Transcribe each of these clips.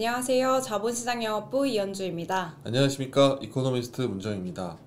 안녕하세요. 자본시장영업부 이연주입니다. 안녕하십니까, 이코노미스트 문정입니다.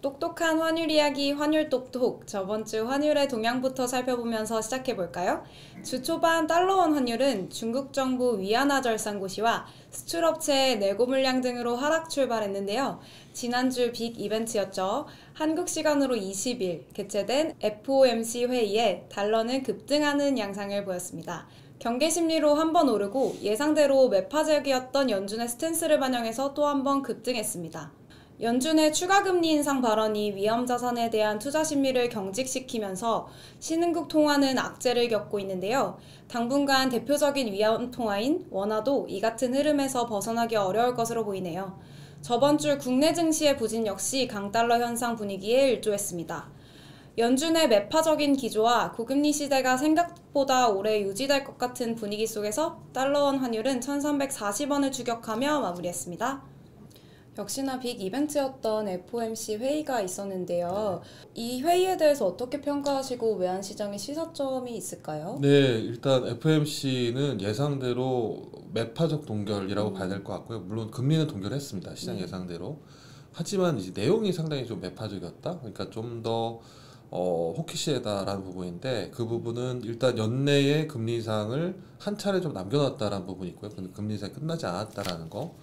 똑똑한 환율 이야기 환율 똑똑. 저번 주 환율의 동향부터 살펴보면서 시작해볼까요? 주 초반 달러원 환율은 중국 정부 위안화 절상 고시와 수출업체의 내고 물량 등으로 하락 출발했는데요. 지난주 빅 이벤트였죠. 한국 시간으로 20일 개최된 FOMC 회의에 달러는 급등하는 양상을 보였습니다. 경계 심리로 한 번 오르고 예상대로 매파적이었던 연준의 스탠스를 반영해서 또 한 번 급등했습니다. 연준의 추가 금리 인상 발언이 위험 자산에 대한 투자 심리를 경직시키면서 신흥국 통화는 악재를 겪고 있는데요. 당분간 대표적인 위험 통화인 원화도 이 같은 흐름에서 벗어나기 어려울 것으로 보이네요. 저번 주 국내 증시의 부진 역시 강달러 현상 분위기에 일조했습니다. 연준의 매파적인 기조와 고금리 시대가 생각보다 오래 유지될 것 같은 분위기 속에서 달러원 환율은 1340원을 추격하며 마무리했습니다. 역시나 빅 이벤트였던 FOMC 회의가 있었는데요. 이 회의에 대해서 어떻게 평가하시고 외환시장의 시사점이 있을까요? 네, 일단 FOMC는 예상대로 매파적 동결이라고 봐야 될 것 같고요. 물론 금리는 동결했습니다. 시장 예상대로. 하지만 이제 내용이 상당히 좀 매파적이었다. 그러니까 좀 더 호키시해다라는 부분인데, 그 부분은 일단 연내에 금리 인상을 한 차례 좀 남겨놨다라는 부분이 있고요. 근데 금리 인상이 끝나지 않았다라는 거.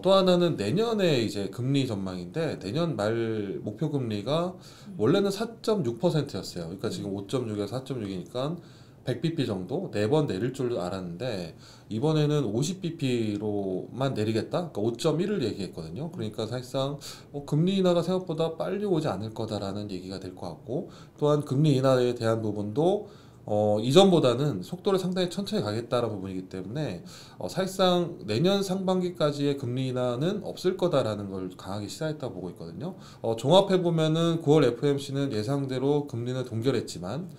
또 하나는 내년에 이제 금리 전망인데, 내년 말 목표 금리가 원래는 4.6%였어요. 그러니까 지금 5.6에서 4.6이니까 100bp 정도 4번 내릴 줄 알았는데, 이번에는 50bp로만 내리겠다. 그러니까 5.1을 얘기했거든요. 그러니까 사실상 금리 인하가 생각보다 빨리 오지 않을 거다라는 얘기가 될 것 같고, 또한 금리 인하에 대한 부분도 이전보다는 속도를 상당히 천천히 가겠다라는 부분이기 때문에 사실상 내년 상반기까지의 금리 인하는 없을 거다라는 걸 강하게 시사했다고 보고 있거든요. 종합해 보면은 9월 FOMC는 예상대로 금리는 동결했지만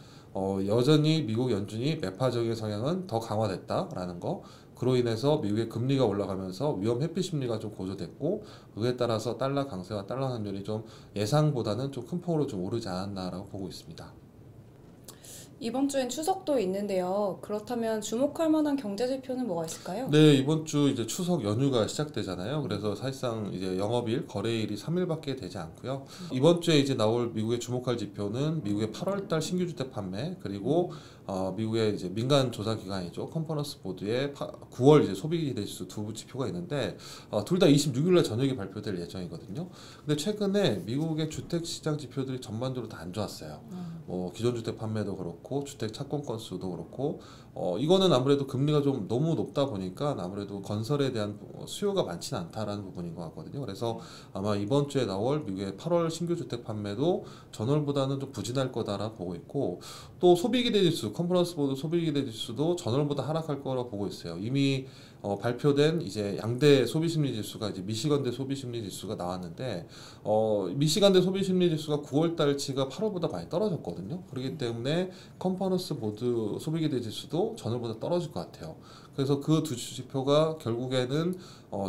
여전히 미국 연준이 매파적인 성향은 더 강화됐다라는 거. 그로 인해서 미국의 금리가 올라가면서 위험 회피 심리가 좀 고조됐고, 그에 따라서 달러 강세와 달러 환율이 좀 예상보다는 좀 큰 폭으로 좀 오르지 않았나라고 보고 있습니다. 이번 주엔 추석도 있는데요. 그렇다면 주목할 만한 경제 지표는 뭐가 있을까요? 네, 이번 주 이제 추석 연휴가 시작되잖아요. 그래서 사실상 이제 영업일, 거래일이 3일밖에 되지 않고요. 이번 주에 이제 나올 미국의 주목할 지표는 미국의 8월달 신규 주택 판매, 그리고 미국의 이제 민간 조사 기관이죠. 컨퍼런스 보드의 9월 이제 소비 기대 지수 두 지표가 있는데, 둘 다 26일날 저녁에 발표될 예정이거든요. 근데 최근에 미국의 주택 시장 지표들이 전반적으로 다 안 좋았어요. 기존 주택 판매도 그렇고 주택 착공 건수도 그렇고, 이거는 아무래도 금리가 좀 너무 높다 보니까 아무래도 건설에 대한 수요가 많지는 않다라는 부분인 것 같거든요. 그래서 아마 이번 주에 나올 미국의 8월 신규 주택 판매도 전월보다는 좀 부진할 거다라 보고 있고, 또 소비 기대 지수, 컨퍼런스 보드 소비 기대 지수도 전월보다 하락할 거라 보고 있어요. 이미 발표된 이제 양대 소비 심리 지수가 이제 미시건대 소비 심리 지수가 나왔는데, 미시간대 소비 심리 지수가 9월 달치가 8월보다 많이 떨어졌거든요. 그렇기 때문에 컨퍼런스 보드 소비 기대 지수도 전월보다 떨어질 것 같아요. 그래서 그 두 지표가 결국에는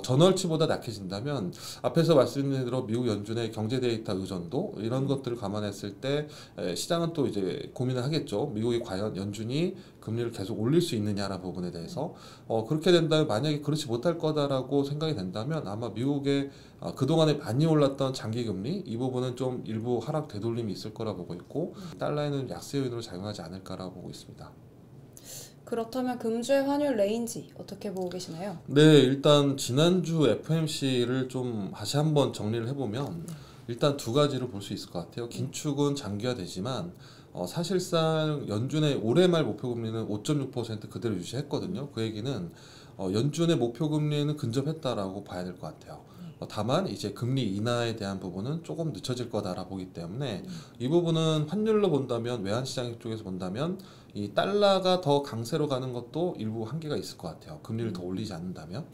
전월치보다 약해진다면, 앞에서 말씀드린 대로 미국 연준의 경제 데이터 의존도 이런 것들을 감안했을 때 시장은 또 이제 고민을 하겠죠. 미국이 과연 연준이 금리를 계속 올릴 수 있느냐라는 부분에 대해서. 그렇게 된다면, 만약에 그렇지 못할 거다라고 생각이 된다면 아마 미국의 그동안에 많이 올랐던 장기금리 이 부분은 좀 일부 하락 되돌림이 있을 거라 보고 있고, 달러에는 약세 요인으로 작용하지 않을까라고 보고 있습니다. 그렇다면 금주의 환율 레인지 어떻게 보고 계시나요? 네, 일단 지난주 FOMC를 좀 다시 한번 정리를 해보면, 일단 두 가지로 볼 수 있을 것 같아요. 긴축은 장기화되지만 사실상 연준의 올해 말 목표 금리는 5.6% 그대로 유지했거든요. 그 얘기는 연준의 목표 금리는 근접했다라고 봐야 될 것 같아요. 다만 이제 금리 인하에 대한 부분은 조금 늦춰질 거다라 보기 때문에, 이 부분은 환율로 본다면, 외환시장 쪽에서 본다면 이 달러가 더 강세로 가는 것도 일부 한계가 있을 것 같아요. 금리를 더 올리지 않는다면.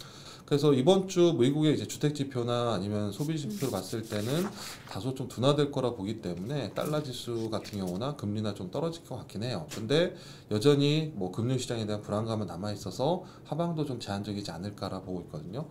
그래서 이번 주 미국의 이제 주택 지표나 아니면 소비 지표를 봤을 때는 다소 좀 둔화될 거라 보기 때문에 달러 지수 같은 경우나 금리나 좀 떨어질 것 같긴 해요. 근데 여전히 금융시장에 대한 불안감은 남아 있어서 하방도 좀 제한적이지 않을까라 보고 있거든요.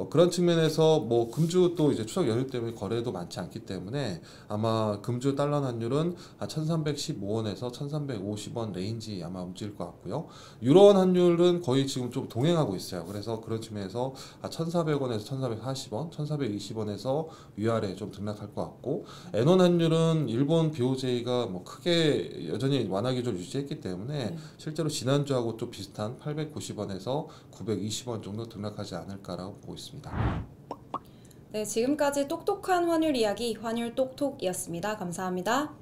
그런 측면에서 뭐 금주 또 이제 추석 연휴 때문에 거래도 많지 않기 때문에 아마 금주 달러 환율은 1,315원에서 1,350원 레인지 아마 움직일 것 같고요. 유로원 환율은 거의 지금 좀 동행하고 있어요. 그래서 그런 측면에서 1,400원에서 1,440원, 1,420원에서 위아래 좀 등락할 것 같고, 엔원 환율은 일본 BOJ가 뭐 크게 여전히 완화 기조를 유지했기 때문에 실제로 지난주하고 좀 비슷한 890원에서 920원 정도 등락하지 않을까라고 보고 있습니다. 네, 지금까지 똑똑한 환율 이야기 환율 똑똑이었습니다. 감사합니다.